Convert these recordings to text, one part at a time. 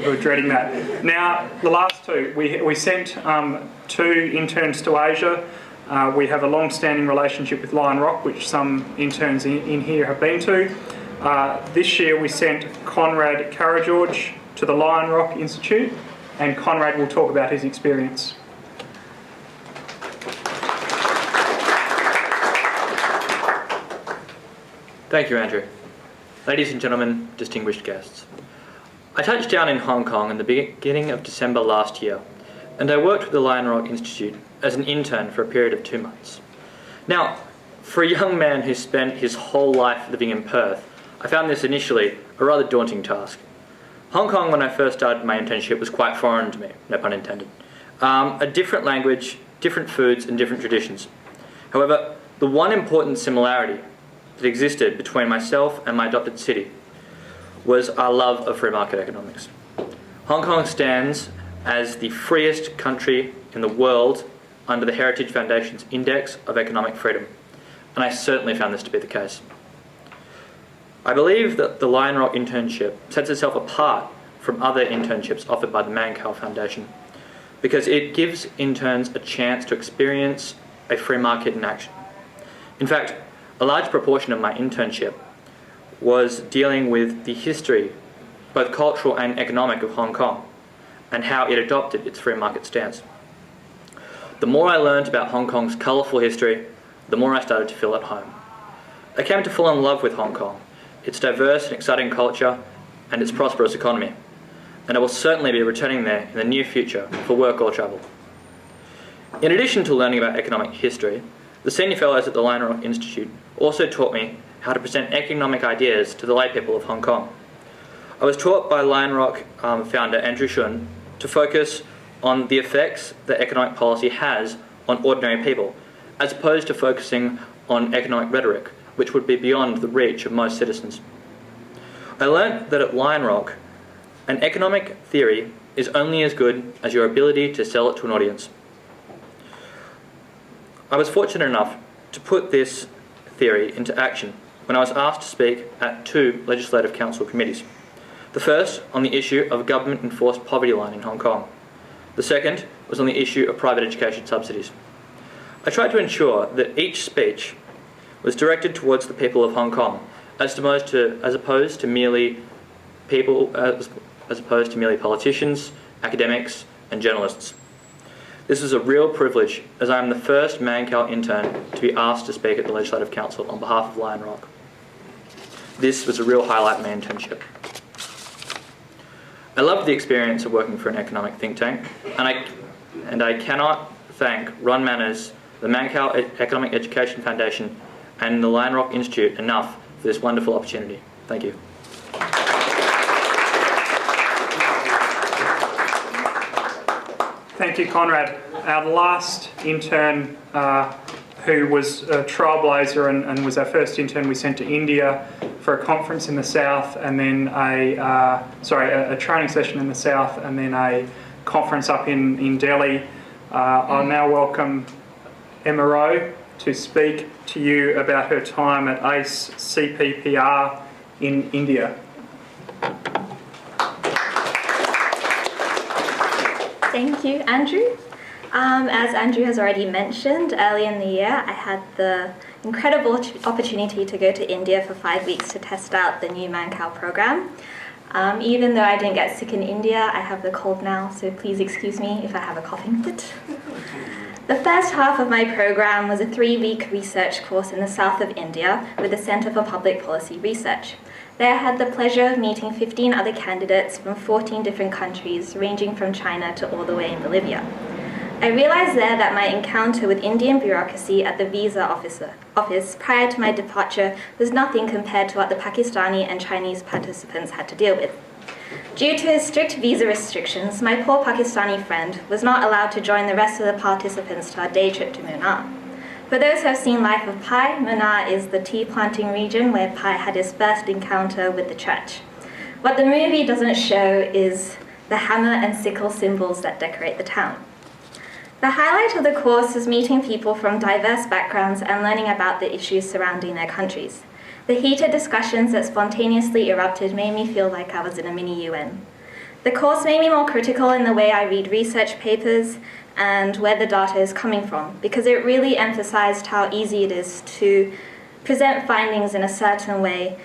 were dreading that. Now, the last two, we sent 2 interns to Asia. We have a long-standing relationship with Lion Rock, which some interns in here have been to. This year we sent Conrad Karageorge to the Lion Rock Institute, and Conrad will talk about his experience. Thank you, Andrew. Ladies and gentlemen, distinguished guests. I touched down in Hong Kong in the beginning of December last year, and I worked with the Lion Rock Institute as an intern for a period of 2 months. Now, for a young man who spent his whole life living in Perth, I found this initially a rather daunting task. Hong Kong, when I first started my internship, was quite foreign to me, no pun intended. A different language, different foods, and different traditions. However, the one important similarity that existed between myself and my adopted city was our love of free market economics. Hong Kong stands as the freest country in the world under the Heritage Foundation's Index of Economic Freedom, and I certainly found this to be the case. I believe that the Lion Rock internship sets itself apart from other internships offered by the Mannkal Foundation because it gives interns a chance to experience a free market in action. In fact, a large proportion of my internship was dealing with the history, both cultural and economic, of Hong Kong and how it adopted its free market stance. The more I learned about Hong Kong's colourful history, the more I started to feel at home. I came to fall in love with Hong Kong, its diverse and exciting culture, and its prosperous economy, and I will certainly be returning there in the near future for work or travel. In addition to learning about economic history, the senior fellows at the Lion Rock Institute also taught me how to present economic ideas to the laypeople of Hong Kong. I was taught by Lion Rock founder Andrew Shun to focus on the effects that economic policy has on ordinary people, as opposed to focusing on economic rhetoric, which would be beyond the reach of most citizens. I learnt that at Lion Rock, an economic theory is only as good as your ability to sell it to an audience. I was fortunate enough to put this theory into action when I was asked to speak at 2 Legislative Council committees. The first on the issue of government-enforced poverty line in Hong Kong. The second was on the issue of private education subsidies. I tried to ensure that each speech was directed towards the people of Hong Kong, as opposed to merely politicians, academics, and journalists. This is a real privilege, as I am the first Mannkal intern to be asked to speak at the Legislative Council on behalf of Lion Rock. This was a real highlight of my internship. I loved the experience of working for an economic think tank, and I cannot thank Ron Manners, the Mannkal Economic Education Foundation, and the Lion Rock Institute enough for this wonderful opportunity. Thank you. Thank you, Conrad. Our last intern, who was a trailblazer and was our first intern, we sent to India for a conference in the south, and then a training session in the south, and then a conference up in Delhi. I'll now welcome Emma Rowe to speak to you about her time at ACE-CPPR in India. Thank you, Andrew. As Andrew has already mentioned, early in the year I had the incredible opportunity to go to India for 5 weeks to test out the new Mannkal program. Even though I didn't get sick in India, I have the cold now, so please excuse me if I have a coughing fit. The first half of my program was a 3-week research course in the south of India with the Centre for Public Policy Research. There I had the pleasure of meeting 15 other candidates from 14 different countries, ranging from China to all the way in Bolivia. I realized there that my encounter with Indian bureaucracy at the visa office prior to my departure was nothing compared to what the Pakistani and Chinese participants had to deal with. Due to strict visa restrictions, my poor Pakistani friend was not allowed to join the rest of the participants to our day trip to Munnar. For those who have seen Life of Pi, Munnar is the tea planting region where Pi had his first encounter with the church. What the movie doesn't show is the hammer and sickle symbols that decorate the town. The highlight of the course was meeting people from diverse backgrounds and learning about the issues surrounding their countries. The heated discussions that spontaneously erupted made me feel like I was in a mini UN. The course made me more critical in the way I read research papers and where the data is coming from, because it really emphasized how easy it is to present findings in a certain way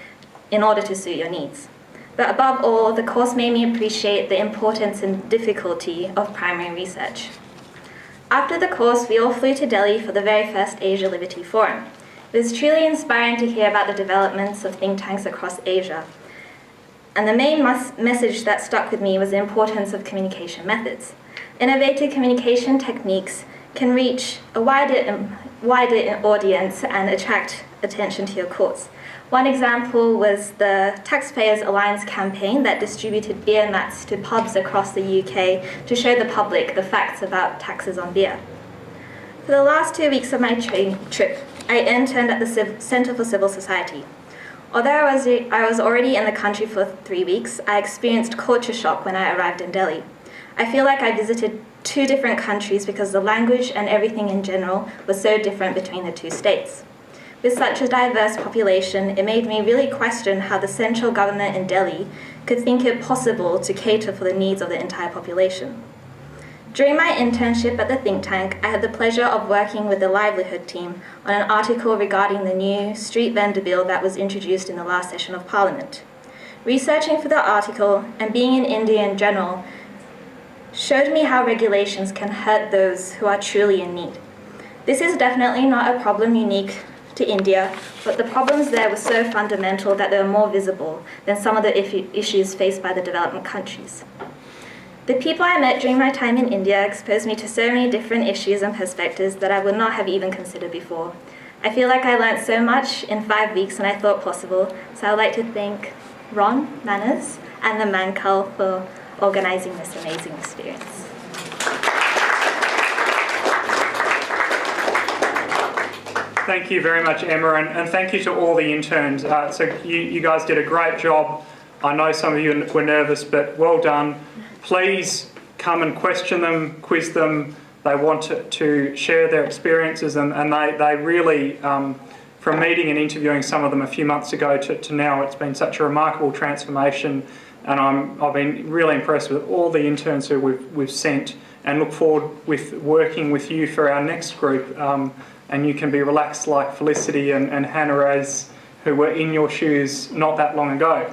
in order to suit your needs. But above all, the course made me appreciate the importance and difficulty of primary research. After the course, we all flew to Delhi for the very first Asia Liberty Forum. It was truly inspiring to hear about the developments of think tanks across Asia. And the main message that stuck with me was the importance of communication methods. Innovative communication techniques can reach a wider audience and attract attention to your cause. One example was the Taxpayers Alliance campaign that distributed beer mats to pubs across the UK to show the public the facts about taxes on beer. For the last 2 weeks of my trip, I interned at the Centre for Civil Society. Although I was already in the country for 3 weeks, I experienced culture shock when I arrived in Delhi. I feel like I visited 2 different countries because the language and everything in general was so different between the 2 states. With such a diverse population, it made me really question how the central government in Delhi could think it possible to cater for the needs of the entire population. During my internship at the think tank, I had the pleasure of working with the livelihood team on an article regarding the new street vendor bill that was introduced in the last session of Parliament. Researching for the article and being in India in general showed me how regulations can hurt those who are truly in need. This is definitely not a problem unique to India, but the problems there were so fundamental that they were more visible than some of the issues faced by the developing countries. The people I met during my time in India exposed me to so many different issues and perspectives that I would not have even considered before. I feel like I learned so much in 5 weeks than I thought possible, so I would like to thank Ron Manners and the Mannkal for organising this amazing experience. Thank you very much, Emma, and thank you to all the interns. So you guys did a great job. I know some of you were nervous, but well done. Please come and question them, quiz them. They want to share their experiences, and they really, from meeting and interviewing some of them a few months ago to now, it's been such a remarkable transformation, and I've been really impressed with all the interns who we've sent, and look forward with working with you for our next group. And you can be relaxed like Felicity and Hannah Raz, who were in your shoes not that long ago.